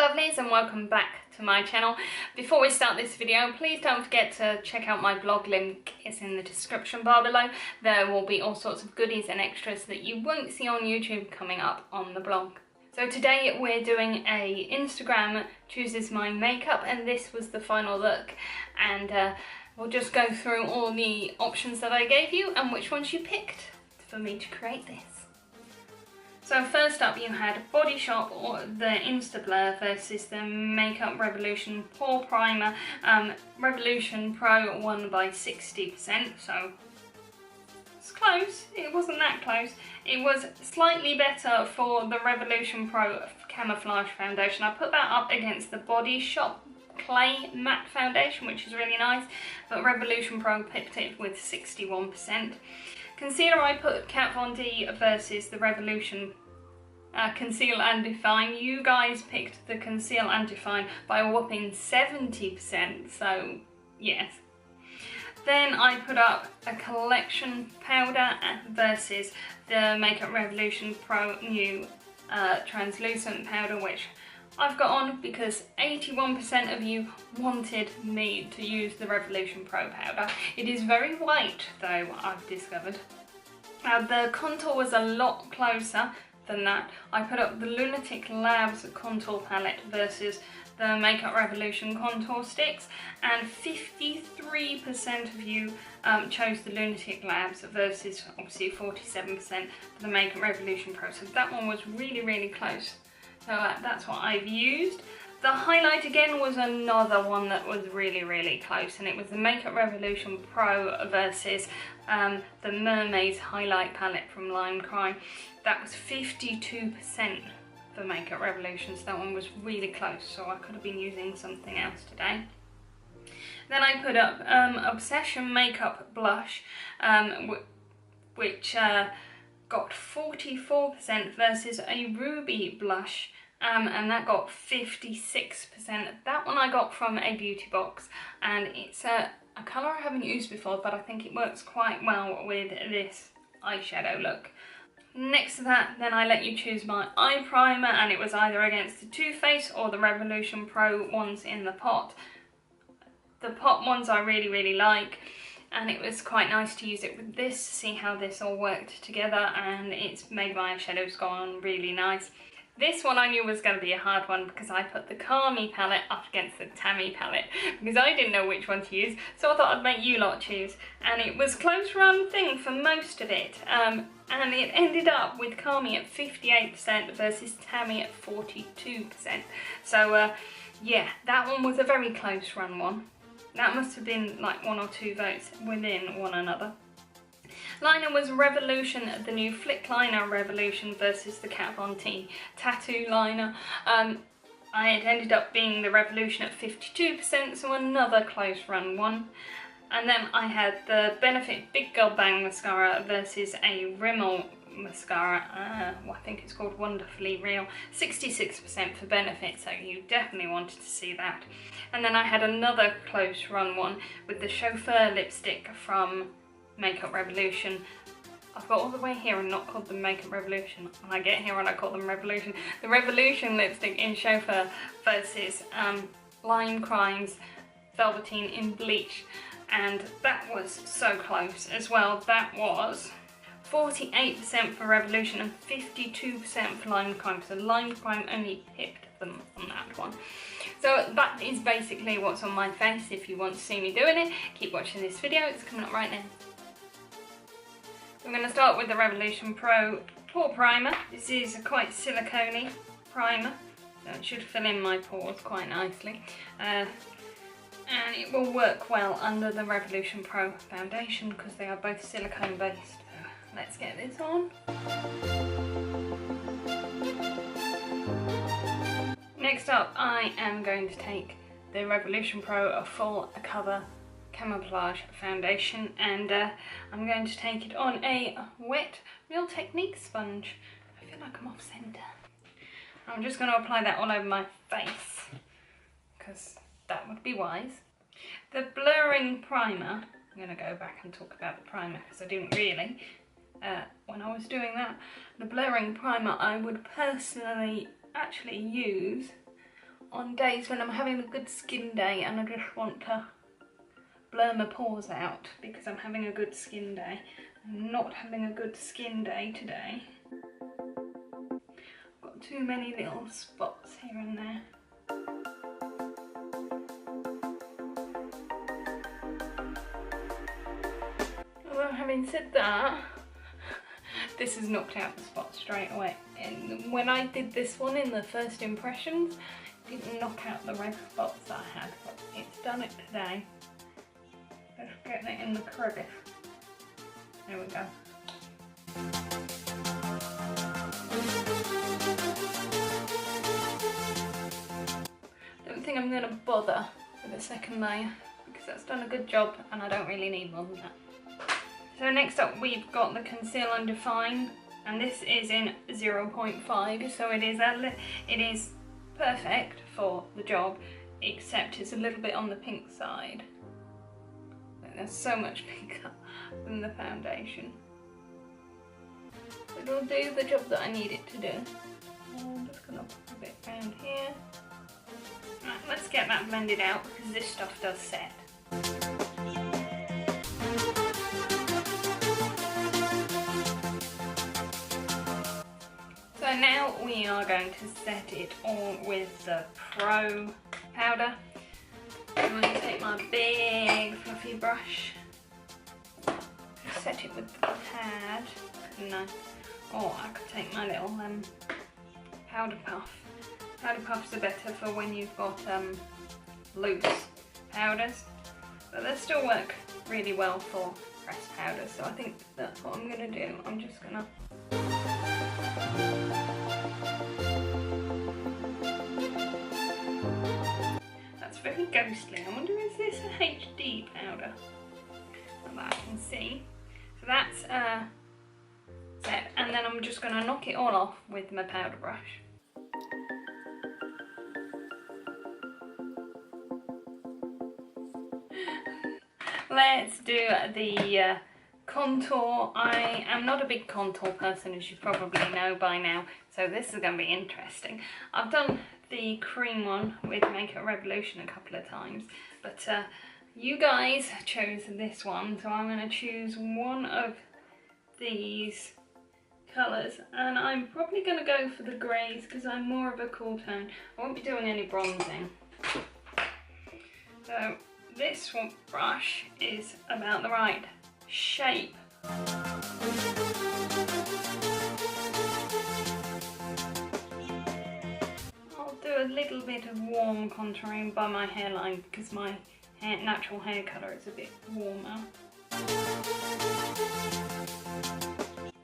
lovelies, and welcome back to my channel. Before we start this video, please don't forget to check out my blog. Link is in the description bar below. There will be all sorts of goodies and extras that you won't see on YouTube coming up on the blog. So today we're doing a Instagram chooses my makeup, and this was the final look, and we'll just go through all the options that I gave you and which ones you picked for me to create this. So first up you had Body Shop or the Insta Blur versus the Makeup Revolution Pore Primer. Revolution Pro won by 60%, so it's close. It wasn't that close. It was slightly better for the Revolution Pro Camouflage Foundation. I put that up against the Body Shop Clay Matte Foundation, which is really nice, but Revolution Pro picked it with 61%. Concealer, I put Kat Von D versus the Revolution Conceal and Define. You guys picked the Conceal and Define by a whopping 70%, so yes. Then I put up a Collection Powder versus the Makeup Revolution Pro New Translucent Powder, which I've got on because 81% of you wanted me to use the Revolution Pro powder. It is very white though, I've discovered. The contour was a lot closer than that. I put up the Lunatic Labs contour palette versus the Makeup Revolution contour sticks, and 53% of you chose the Lunatic Labs versus obviously 47% for the Makeup Revolution Pro. So that one was really close. So that's what I've used. The highlight again was another one that was really close, and it was the Makeup Revolution Pro versus the Mermaid's Highlight Palette from Lime Crime. That was 52% for Makeup Revolution, so that one was really close, so I could have been using something else today. Then I put up Obsession Makeup Blush, which got 44% versus a Ruby Blush, and that got 56%. That one I got from a beauty box, and it's a colour I haven't used before, but I think it works quite well with this eyeshadow look. Next to that, then I let you choose my eye primer, and it was either against the Too Faced or the Revolution Pro ones in the pot. The pot ones I really like, and it was quite nice to use it with this to see how this all worked together, and it's made my eyeshadows go on really nice. This one I knew was going to be a hard one because I put the Carmi palette up against the Tammy palette because I didn't know which one to use, so I thought I'd make you lot choose, and it was close run thing for most of it, and it ended up with Carmi at 58% versus Tammy at 42%. So yeah, that one was a very close run one. That must have been like 1 or 2 votes within one another. Liner was Revolution, the new Flick Liner Revolution versus the Kat Von D Tattoo Liner. It ended up being the Revolution at 52%, so another close run one. And then I had the Benefit Big Girl Bang Mascara versus a Rimmel mascara, I think it's called Wonderfully Real, 66% for Benefit, so you definitely wanted to see that. And then I had another close run one with the Chauffeur lipstick from Makeup Revolution. I've got all the way here and not called them Makeup Revolution, and I get here and I call them Revolution. The Revolution lipstick in Chauffeur versus Lime Crime's Velveteen in Bleach, and that was so close as well. That was 48% for Revolution and 52% for Lime Crime, so Lime Crime only pipped them on that one. So that is basically what's on my face. If you want to see me doing it, keep watching this video, it's coming up right now. I'm going to start with the Revolution Pro Pore Primer. This is a quite silicone-y primer, so it should fill in my pores quite nicely. And it will work well under the Revolution Pro foundation because they are both silicone based. So let's get this on. Next up, I am going to take the Revolution Pro Full Cover Camouflage Foundation, and I'm going to take it on a wet Real Technique sponge. I feel like I'm off centre. I'm just going to apply that all over my face because that would be wise. The blurring primer, I'm going to go back and talk about the primer because I didn't really when I was doing that. The blurring primer I would personally actually use on days when I'm having a good skin day and I just want to blur my pores out because I'm having a good skin day. I'm not having a good skin day today. I've got too many little spots here and there. Although having said that, this has knocked out the spots straight away. And when I did this one in the first impressions, it didn't knock out the red spots that I had, but it's done it today. Just getting it in the crevice. There we go. Don't think I'm going to bother with a second layer because that's done a good job and I don't really need more than that. So next up we've got the Conceal and Define, and this is in 0.5, so it is perfect for the job, except it's a little bit on the pink side. There's so much pinker than the foundation. It'll do the job that I need it to do. I'm just going to put a bit around here. Right, let's get that blended out because this stuff does set. So now we are going to set it all with the Pro powder. I'm going to take my big fluffy brush, set it with the pad. No. Or I could take my little powder puff. Powder puffs are better for when you've got loose powders, but they still work really well for pressed powders, so I think that's what I'm going to do. I'm just going to very ghostly. I wonder, is this a HD powder? Not that I can see. So that's set, and then I'm just going to knock it all off with my powder brush. Let's do the contour. I am not a big contour person, as you probably know by now, so this is going to be interesting. I've done the cream one with Makeup Revolution a couple of times, but you guys chose this one, so I'm going to choose one of these colours, and I'm probably going to go for the greys because I'm more of a cool tone. I won't be doing any bronzing. So this one brush is about the right shape. A little bit of warm contouring by my hairline because my natural hair colour is a bit warmer.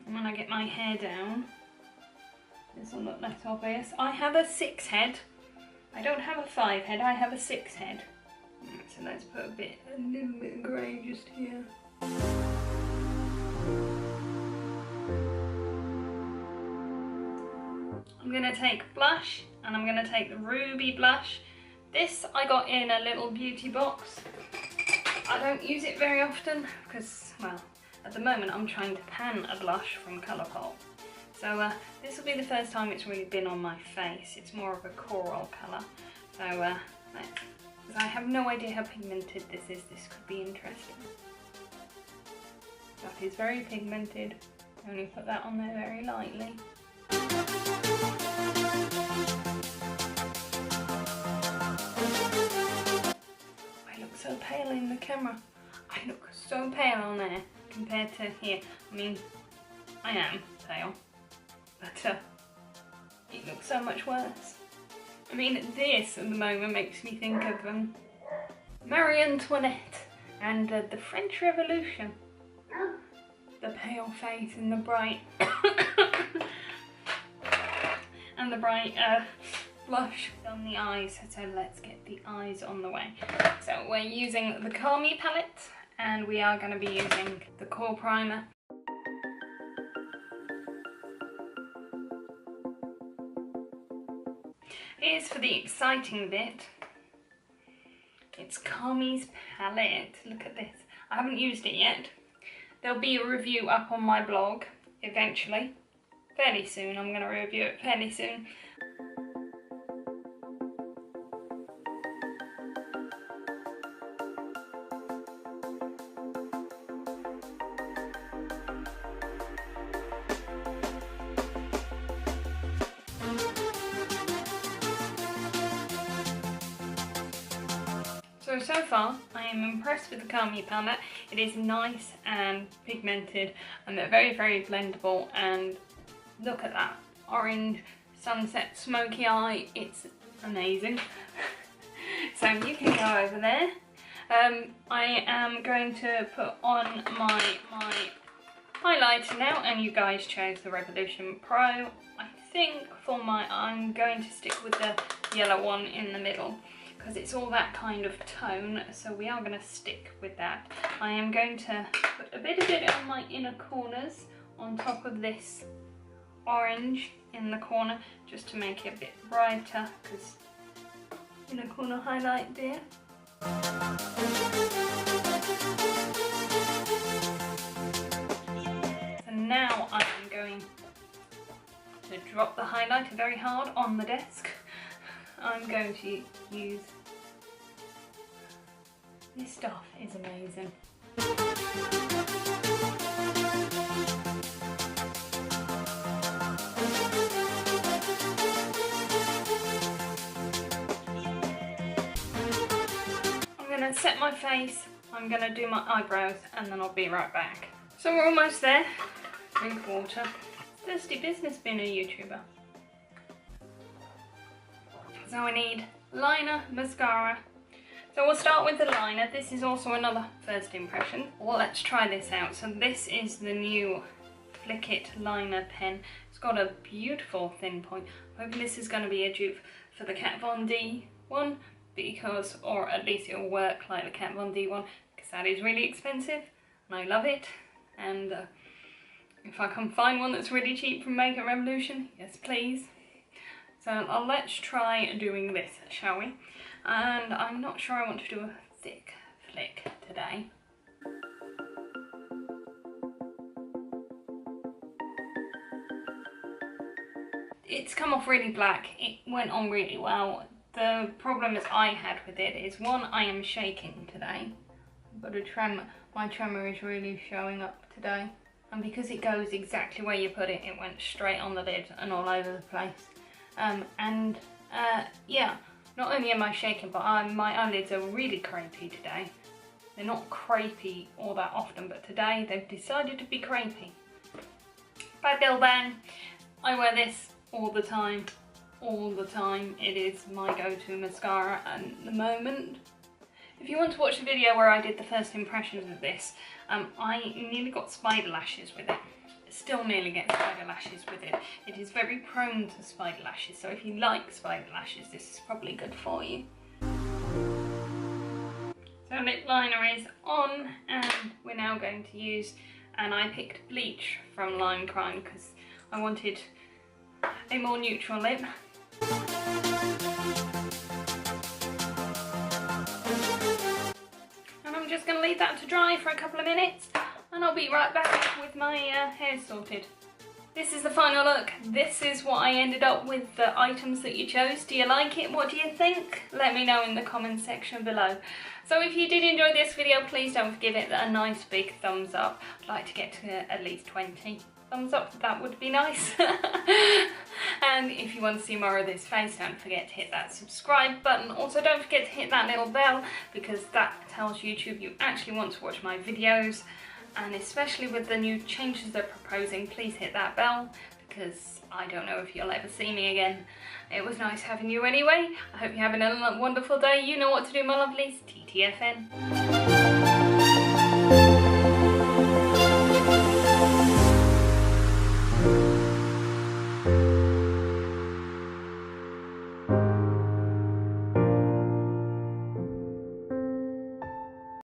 And when I get my hair down, this will look less obvious. I have a 6 head. I don't have a 5 head, I have a 6 head. So let's put a little bit of grey just here. I'm going to take blush, and I'm going to take the Ruby blush. This I got in a little beauty box. I don't use it very often because, well, at the moment I'm trying to pan a blush from Colourpop. So this will be the first time it's really been on my face. It's more of a coral colour. So because I have no idea how pigmented this is, this could be interesting. That is very pigmented. I only put that on there very lightly. I look so pale in the camera. I look so pale on there compared to here. I mean, I am pale, but it looks so much worse. I mean, this at the moment makes me think of Marie Antoinette and the French Revolution. The pale face and the bright and the bright blush on the eyes. So let's get the eyes on the way. So we're using the Call Me palette, and we are going to be using the Core Primer. Here's for the exciting bit. It's Call Me's palette. Look at this. I haven't used it yet. There'll be a review up on my blog eventually. Fairly soon. I'm going to review it fairly soon. So far I am impressed with the colour you found out. It is nice and pigmented and they're very, very blendable, and look at that orange sunset smoky eye, it's amazing. So you can go over there. I am going to put on my highlighter now, and you guys chose the Revolution Pro. I think for I'm going to stick with the yellow one in the middle because it's all that kind of tone, so we are going to stick with that. I am going to put a bit of it on my inner corners on top of this orange in the corner just to make it a bit brighter, because inner corner highlight there. So now I'm going to drop the highlighter very hard on the desk. I'm going to use this stuff, is amazing. I'm going to set my face, I'm going to do my eyebrows, and then I'll be right back. So we're almost there. Drink water. Thirsty business being a YouTuber. So we need liner, mascara. So we'll start with the liner. This is also another first impression. Well, let's try this out. So this is the new Flick It liner pen. It's got a beautiful thin point. I'm hoping this is going to be a dupe for the Kat Von D one, because, or at least it'll work like the Kat Von D one, because that is really expensive and I love it. And if I can find one that's really cheap from Makeup Revolution, yes please. So let's try doing this, shall we? And I'm not sure I want to do a thick flick today. It's come off really black. It went on really well. The problem is I had with it is, one, I am shaking today. But my tremor is really showing up today. And because it goes exactly where you put it, it went straight on the lid and all over the place. Yeah, not only am I shaking, but my eyelids are really crepey today. They're not crepey all that often, but today they've decided to be crepey. Bye Bill Bang. I wear this all the time. All the time. It is my go-to mascara at the moment. If you want to watch the video where I did the first impressions of this, I nearly got spider lashes with it. Still nearly get spider lashes with it. It is very prone to spider lashes, so if you like spider lashes, this is probably good for you. So lip liner is on, and we're now going to use, and I picked Bleach from Lime Crime because I wanted a more neutral lip. And I'm just going to leave that to dry for a couple of minutes, and I'll be right back with my hair sorted. This is the final look. This is what I ended up with, the items that you chose. Do you like it? What do you think? Let me know in the comments section below. So if you did enjoy this video, please don't forget it a nice big thumbs up. I'd like to get to at least 20 thumbs up, that would be nice. And if you want to see more of this face, don't forget to hit that subscribe button. Also don't forget to hit that little bell, because that tells YouTube you actually want to watch my videos. And especially with the new changes they're proposing, please hit that bell, because I don't know if you'll ever see me again. It was nice having you anyway. I hope you're having a wonderful day. You know what to do, my lovelies. TTFN.